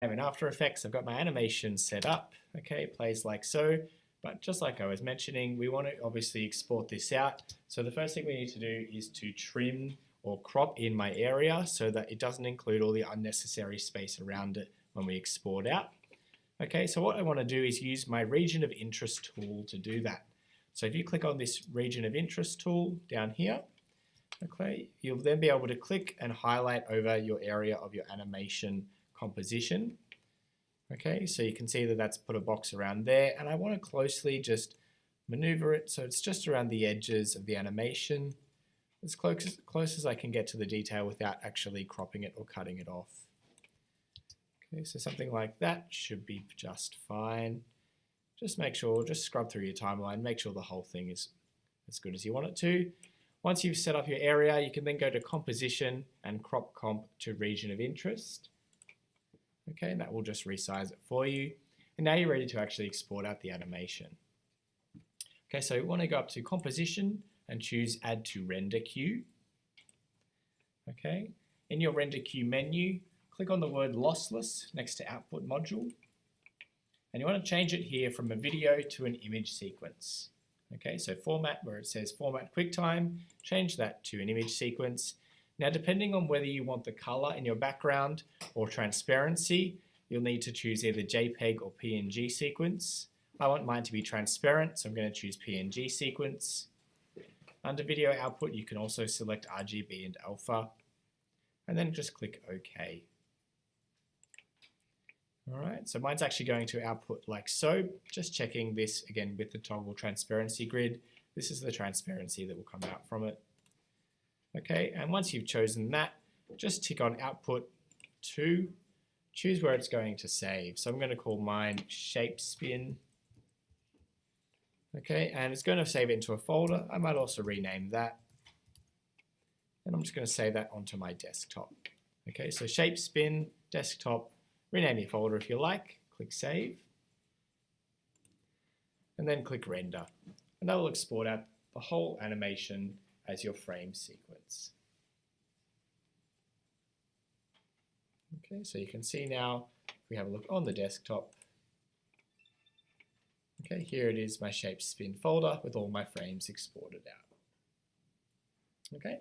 In After Effects, I've got my animation set up. Okay, it plays like so. But just like I was mentioning, we want to obviously export this out. So the first thing we need to do is to trim or crop in my area so that it doesn't include all the unnecessary space around it when we export out. Okay, so what I want to do is use my region of interest tool to do that. So if you click on this region of interest tool down here, okay, you'll then be able to click and highlight over your area of your animation composition. Okay, so you can see that that's put a box around there, and I want to closely just maneuver it so it's just around the edges of the animation, as close as I can get to the detail without actually cropping it or cutting it off. Okay, so something like that should be just fine. Just make sure, just scrub through your timeline, make sure the whole thing is as good as you want it to. Once you've set up your area, you can then go to Composition and Crop Comp to Region of Interest. Okay, and that will just resize it for you. And now you're ready to actually export out the animation. Okay, so you want to go up to Composition and choose Add to Render Queue. Okay, in your Render Queue menu, click on the word Lossless next to Output Module. And you want to change it here from a video to an image sequence. Okay, so format, where it says Format QuickTime, change that to an image sequence. Now, depending on whether you want the color in your background or transparency, you'll need to choose either JPEG or PNG sequence. I want mine to be transparent, so I'm going to choose PNG sequence. Under video output, you can also select RGB and alpha, and then just click OK. All right, so mine's actually going to output like so. Just checking this again with the toggle transparency grid. This is the transparency that will come out from it. Okay, and once you've chosen that, just tick on Output to, choose where it's going to save. So I'm going to call mine Shapespin. Okay, and it's going to save it into a folder. I might also rename that. And I'm just going to save that onto my desktop. Okay, so Shapespin, desktop, rename your folder if you like, click Save. And then click Render. And that will export out the whole animation as your frame sequence. Okay, so you can see now, if we have a look on the desktop, okay, here it is, my Shapespin folder with all my frames exported out. Okay.